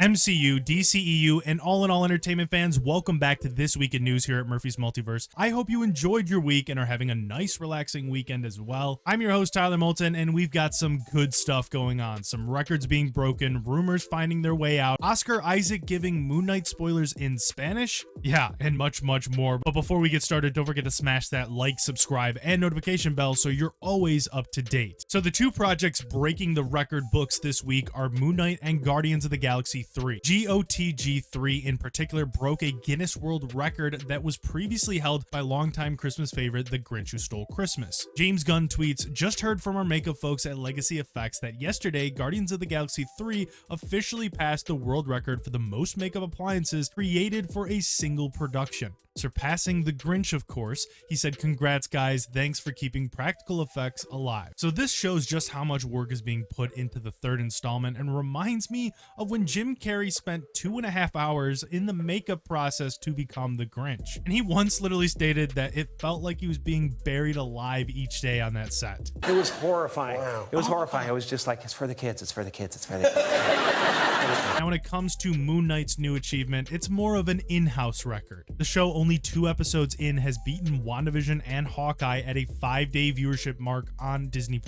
MCU, DCEU, and all-in-all entertainment fans, welcome back to This Week in News here at Murphy's Multiverse. I hope you enjoyed your week and are having a nice, relaxing weekend as well. I'm your host, Tyler Moulton, and we've got some good stuff going on. Some records being broken, rumors finding their way out, Oscar Isaac giving Moon Knight spoilers in Spanish, yeah, and much, much more. But before we get started, don't forget to smash that like, subscribe, and notification bell so you're always up to date. So the two projects breaking the record books this week are Moon Knight and Guardians of the Galaxy 3. GOTG 3 in particular broke a Guinness World Record that was previously held by longtime Christmas favorite The Grinch Who Stole Christmas. James Gunn tweets, "Just heard from our makeup folks at Legacy Effects that yesterday Guardians of the Galaxy 3 officially passed the world record for the most makeup appliances created for a single production, surpassing The Grinch, of course." He said, "Congrats guys, thanks for keeping practical effects alive." So this shows just how much work is being put into the third installment and reminds me of when Jim Carrey spent 2.5 hours in the makeup process to become the Grinch. And he once literally stated that it felt like he was being buried alive each day on that set. It was horrifying. Wow. It was horrifying. I was just like, it's for the kids, it's for the kids, it's for the kids. Now when it comes to Moon Knight's new achievement, it's more of an in-house record. The show, only 2 episodes in, has beaten WandaVision and Hawkeye at a 5-day viewership mark on Disney+.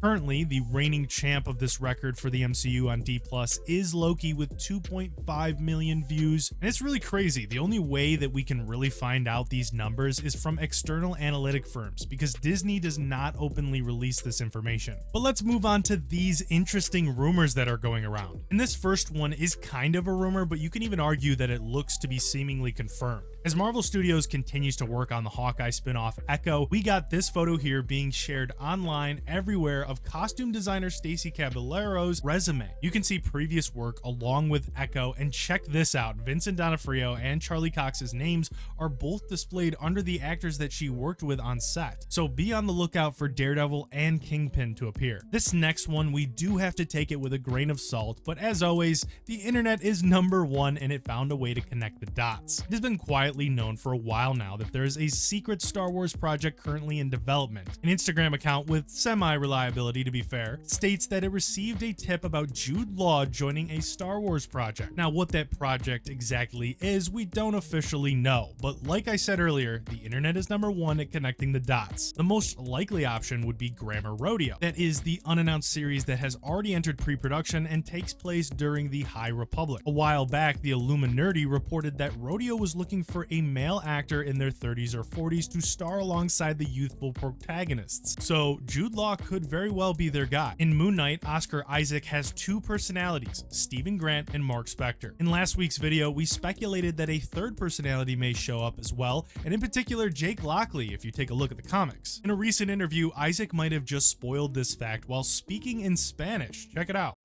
Currently, the reigning champ of this record for the MCU on D+ is Loki with 2.5 million views. And it's really crazy. The only way that we can really find out these numbers is from external analytic firms, because Disney does not openly release this information. But let's move on to these interesting rumors that are going around. And this first one is kind of a rumor, but you can even argue that it looks to be seemingly confirmed. As Marvel Studios continues to work on the Hawkeye spin-off Echo, we got this photo here being shared online everywhere of costume designer Stacey Caballero's resume. You can see previous work along with Echo, and check this out. Vincent D'Onofrio and Charlie Cox's names are both displayed under the actors that she worked with on set. So be on the lookout for Daredevil and Kingpin to appear. This next one, we do have to take it with a grain of salt, but as always, the internet is #1 and it found a way to connect the dots. It has been quietly known for a while now that there is a secret Star Wars project currently in development. An Instagram account with semi-reliability, to be fair, states that it received a tip about Jude Law joining a Star Wars project. Now, what that project exactly is, we don't officially know, but like I said earlier, the internet is #1 at connecting the dots. The most likely option would be Grammar Rodeo. That is the unannounced series that has already entered pre-production and takes place during the High Republic. A while back, the Illuminerdi reported that Rodeo was looking for a male actor in their 30s or 40s to star alongside the youthful protagonists. So Jude Law could very well be their guy. In Moon Knight, Oscar Isaac has 2 personalities, Stephen Grant and Mark Spector. In last week's video, we speculated that a third personality may show up as well, and in particular Jake Lockley if you take a look at the comics. In a recent interview, Isaac might have just spoiled this fact while speaking in Spanish. Check it out.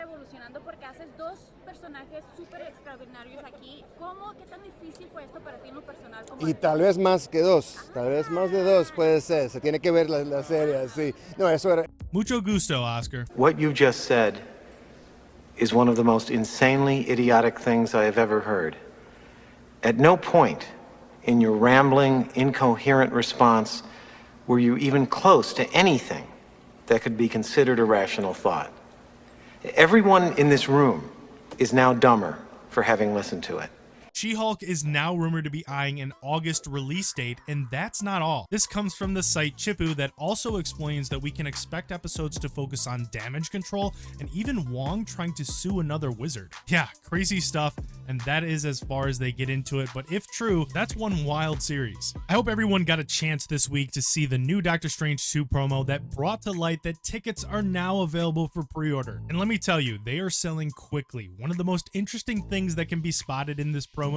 Y tal vez más que 2, tal vez más de 2 puede ser. Se tiene que ver la serie, sí. No, eso era. Mucho gusto, Oscar. What you just said is one of the most insanely idiotic things I have ever heard. At no point in your rambling, incoherent response were you even close to anything that could be considered a rational thought. Everyone in this room is now dumber for having listened to it. She-Hulk is now rumored to be eyeing an August release date, and that's not all. This comes from the site Chipu that also explains that we can expect episodes to focus on damage control and even Wong trying to sue another wizard. Yeah, crazy stuff, and that is as far as they get into it, but if true, that's one wild series. I hope everyone got a chance this week to see the new Doctor Strange 2 promo that brought to light that tickets are now available for pre-order. And let me tell you, they are selling quickly. One of the most interesting things that can be spotted in this promo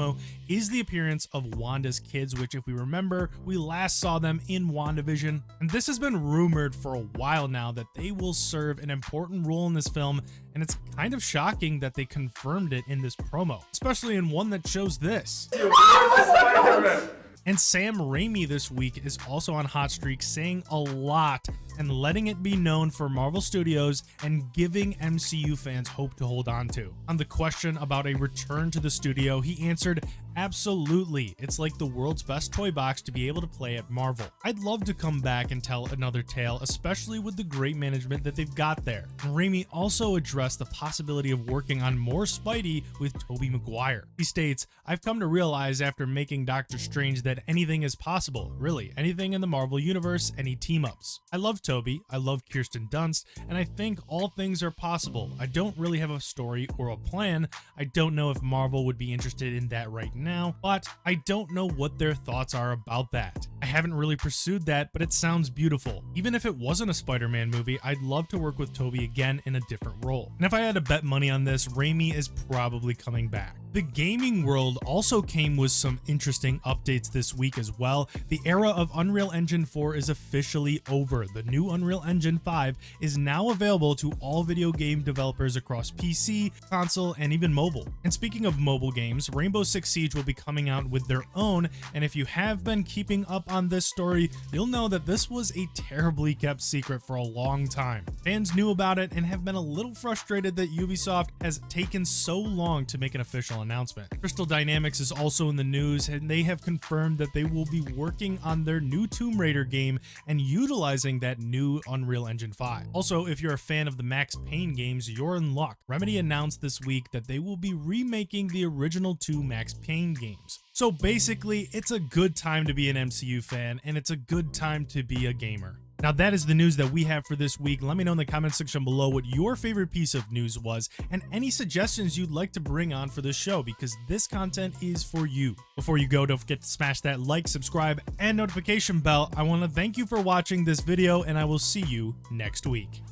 is the appearance of Wanda's kids, which if we remember, we last saw them in WandaVision. And this has been rumored for a while now that they will serve an important role in this film, and it's kind of shocking that they confirmed it in this promo, especially in one that shows this. And Sam Raimi this week is also on hot streak, saying a lot and letting it be known for Marvel Studios and giving MCU fans hope to hold on to. On the question about a return to the studio, he answered, "Absolutely. It's like the world's best toy box to be able to play at Marvel. I'd love to come back and tell another tale, especially with the great management that they've got there." And Raimi also addressed the possibility of working on more Spidey with Tobey Maguire. He states, "I've come to realize after making Doctor Strange that anything is possible, really, anything in the Marvel universe, any team-ups. I love Tobey, I love Kirsten Dunst, and I think all things are possible. I don't really have a story or a plan. I don't know if Marvel would be interested in that right now, but I don't know what their thoughts are about that. I haven't really pursued that, but it sounds beautiful. Even if it wasn't a Spider-Man movie, I'd love to work with Tobey again in a different role." And if I had to bet money on this, Raimi is probably coming back. The gaming world also came with some interesting updates this week as well. The era of Unreal Engine 4 is officially over. The new Unreal Engine 5 is now available to all video game developers across PC, console, and even mobile. And speaking of mobile games, Rainbow Six Siege will be coming out with their own, and if you have been keeping up on this story, you'll know that this was a terribly kept secret for a long time. Fans knew about it and have been a little frustrated that Ubisoft has taken so long to make an official announcement. Crystal Dynamics is also in the news, and they have confirmed that they will be working on their new Tomb Raider game and utilizing that new Unreal Engine 5. Also, if you're a fan of the Max Payne games, you're in luck. Remedy announced this week that they will be remaking the original 2 Max Payne games. So basically, it's a good time to be an MCU fan, and it's a good time to be a gamer. Now that is the news that we have for this week. Let me know in the comment section below what your favorite piece of news was and any suggestions you'd like to bring on for this show, because this content is for you. Before you go, don't forget to smash that like, subscribe, and notification bell. I want to thank you for watching this video, and I will see you next week.